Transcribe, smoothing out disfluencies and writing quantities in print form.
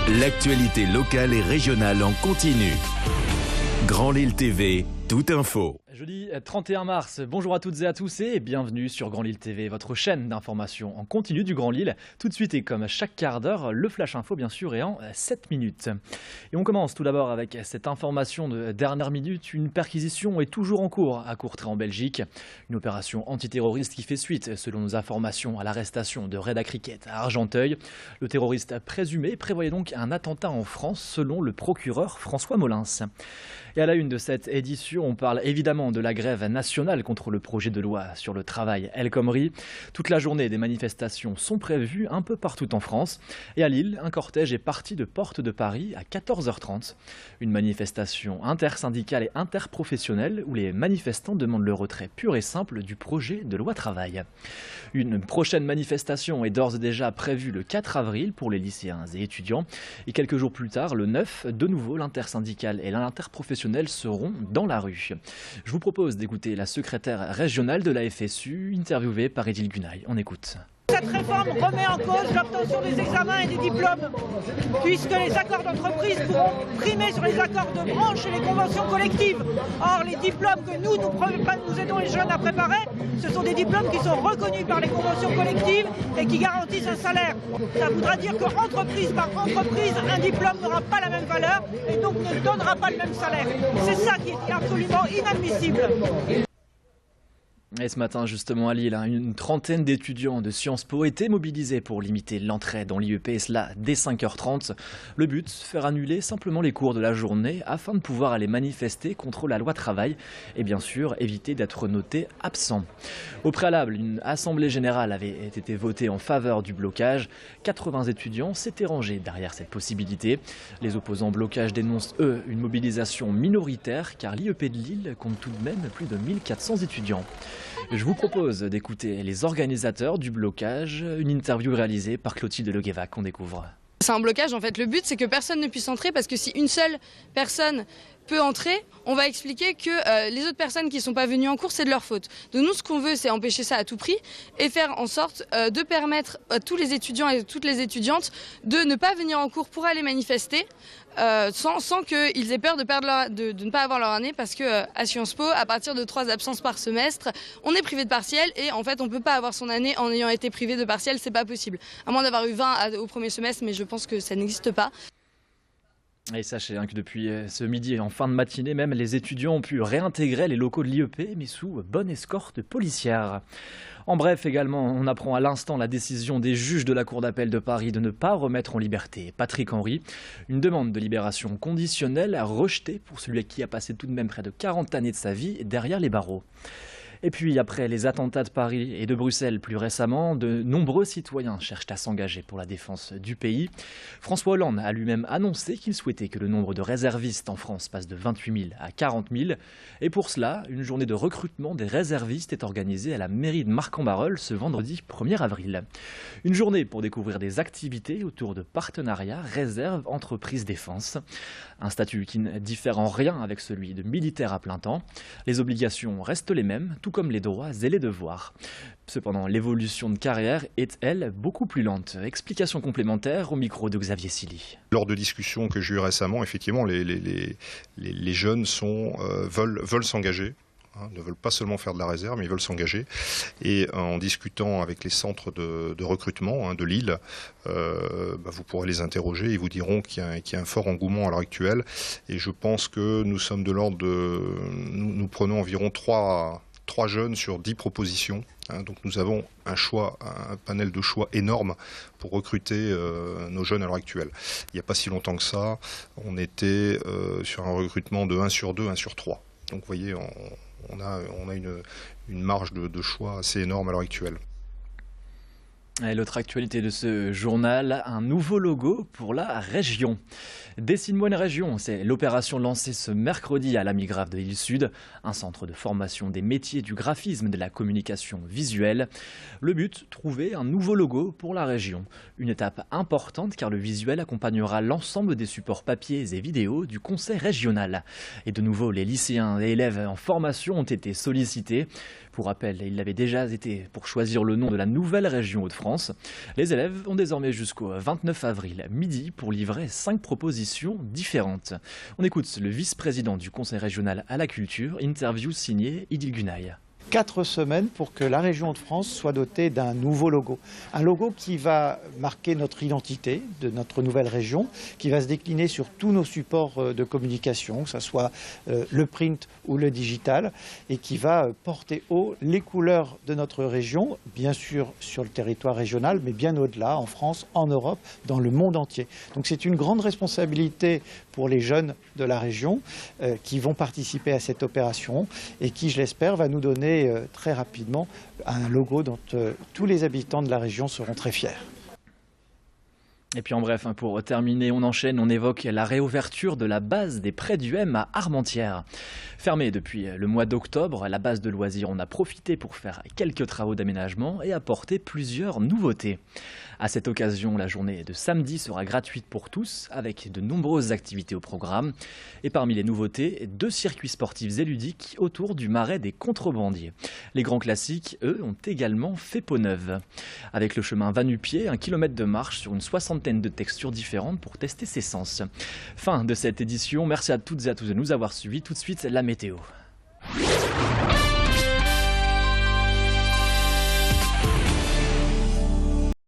L'actualité locale et régionale en continu. Grand Lille TV, toute info. Jeudi 31 mars, bonjour à toutes et à tous et bienvenue sur Grand Lille TV, votre chaîne d'information en continu du Grand Lille. Tout de suite et comme chaque quart d'heure, le Flash Info bien sûr est en 7 minutes. Et on commence tout d'abord avec cette information de dernière minute. Une perquisition est toujours en cours à Courtrai en Belgique. Une opération antiterroriste qui fait suite, selon nos informations, à l'arrestation de Reda Cricket à Argenteuil. Le terroriste présumé prévoyait donc un attentat en France selon le procureur François Molins. Et à la une de cette édition, on parle évidemment de la grève nationale contre le projet de loi sur le travail El Khomri. Toute la journée, des manifestations sont prévues un peu partout en France. Et à Lille, un cortège est parti de Porte de Paris à 14h30. Une manifestation intersyndicale et interprofessionnelle où les manifestants demandent le retrait pur et simple du projet de loi travail. Une prochaine manifestation est d'ores et déjà prévue le 4 avril pour les lycéens et étudiants. Et quelques jours plus tard, le 9, de nouveau, l'intersyndicale et l'interprofessionnel seront dans la rue. Je vous propose d'écouter la secrétaire régionale de la FSU, interviewée par Edil Gunaï. On écoute. Cette réforme remet en cause l'obtention des examens et des diplômes, puisque les accords d'entreprise pourront primer sur les accords de branche et les conventions collectives. Or, les diplômes que nous aidons les jeunes à préparer, ce sont des diplômes qui sont reconnus par les conventions collectives et qui garantissent un salaire. Ça voudra dire qu'entreprise par entreprise, un diplôme n'aura pas la même valeur et donc ne donnera pas le même salaire. C'est ça qui est absolument inadmissible. Et ce matin, justement à Lille, une trentaine d'étudiants de Sciences Po étaient mobilisés pour limiter l'entrée dans l'IEP, et cela dès 5h30. Le but, faire annuler simplement les cours de la journée afin de pouvoir aller manifester contre la loi travail et bien sûr éviter d'être notés absents. Au préalable, une assemblée générale avait été votée en faveur du blocage. 80 étudiants s'étaient rangés derrière cette possibilité. Les opposants au blocage dénoncent, eux, une mobilisation minoritaire car l'IEP de Lille compte tout de même plus de 1400 étudiants. Je vous propose d'écouter les organisateurs du blocage, une interview réalisée par Clotilde Leguévac qu'on découvre. C'est un blocage en fait, le but c'est que personne ne puisse entrer parce que si une seule personne peut entrer, on va expliquer que les autres personnes qui ne sont pas venues en cours, c'est de leur faute. Donc nous, ce qu'on veut, c'est empêcher ça à tout prix et faire en sorte de permettre à tous les étudiants et toutes les étudiantes de ne pas venir en cours pour aller manifester sans qu'ils aient peur de ne pas avoir leur année parce qu'à Sciences Po, à partir de 3 absences par semestre, on est privé de partiel et en fait, on ne peut pas avoir son année en ayant été privé de partiel, c'est pas possible. À moins d'avoir eu 20 au premier semestre, mais je pense que ça n'existe pas. Et sachez que depuis ce midi, en fin de matinée même, les étudiants ont pu réintégrer les locaux de l'IEP, mais sous bonne escorte policière. En bref, également, on apprend à l'instant la décision des juges de la Cour d'appel de Paris de ne pas remettre en liberté Patrick Henry. Une demande de libération conditionnelle rejetée pour celui qui a passé tout de même près de 40 années de sa vie derrière les barreaux. Et puis, après les attentats de Paris et de Bruxelles plus récemment, de nombreux citoyens cherchent à s'engager pour la défense du pays. François Hollande a lui-même annoncé qu'il souhaitait que le nombre de réservistes en France passe de 28 000 à 40 000. Et pour cela, une journée de recrutement des réservistes est organisée à la mairie de Marcq-en-Barœul ce vendredi 1er avril. Une journée pour découvrir des activités autour de partenariats réserve entreprise défense. Un statut qui ne diffère en rien avec celui de militaire à plein temps. Les obligations restent les mêmes, tout comme les droits et les devoirs. Cependant, l'évolution de carrière est, elle, beaucoup plus lente. Explication complémentaire au micro de Xavier Silly. Lors de discussions que j'ai eues récemment, effectivement, les jeunes veulent s'engager. Ne veulent pas seulement faire de la réserve, mais ils veulent s'engager. Et en discutant avec les centres de recrutement de Lille, vous pourrez les interroger. Ils vous diront qu'il y a un fort engouement à l'heure actuelle. Et je pense que nous sommes de l'ordre de... Nous prenons environ 3 jeunes sur 10 propositions. Donc nous avons un panel de choix énorme pour recruter nos jeunes à l'heure actuelle. Il n'y a pas si longtemps que ça, on était sur un recrutement de 1 sur 2, 1 sur 3. Donc vous voyez, on a une marge de choix assez énorme à l'heure actuelle. Et l'autre actualité de ce journal, un nouveau logo pour la région. Dessine-moi une région, c'est l'opération lancée ce mercredi à l'Amigraphe de Lille-Sud, un centre de formation des métiers du graphisme et de la communication visuelle. Le but, trouver un nouveau logo pour la région. Une étape importante car le visuel accompagnera l'ensemble des supports papiers et vidéos du conseil régional. Et de nouveau, les lycéens et élèves en formation ont été sollicités. Pour rappel, il l'avait déjà été pour choisir le nom de la nouvelle région Hauts-de-France. France. Les élèves ont désormais jusqu'au 29 avril midi pour livrer 5 propositions différentes. On écoute le vice-président du Conseil régional à la culture, interview signée Idil Gunaï. 4 semaines pour que la région de France soit dotée d'un nouveau logo. Un logo qui va marquer notre identité de notre nouvelle région, qui va se décliner sur tous nos supports de communication, que ce soit le print ou le digital, et qui va porter haut les couleurs de notre région, bien sûr sur le territoire régional, mais bien au-delà, en France, en Europe, dans le monde entier. Donc c'est une grande responsabilité pour les jeunes de la région qui vont participer à cette opération et qui, je l'espère, va nous donner très rapidement un logo dont tous les habitants de la région seront très fiers. Et puis en bref, pour terminer, on enchaîne, on évoque la réouverture de la base des Prés du M à Armentières. Fermée depuis le mois d'octobre, la base de loisirs en a profité pour faire quelques travaux d'aménagement et apporter plusieurs nouveautés. À cette occasion, la journée de samedi sera gratuite pour tous, avec de nombreuses activités au programme. Et parmi les nouveautés, 2 circuits sportifs et ludiques autour du marais des contrebandiers. Les grands classiques, eux, ont également fait peau neuve. Avec le chemin Va-Nu-Pied, 1 kilomètre de marche sur une soixantaine de textures différentes pour tester ses sens. Fin de cette édition, merci à toutes et à tous de nous avoir suivis. Tout de suite, la météo.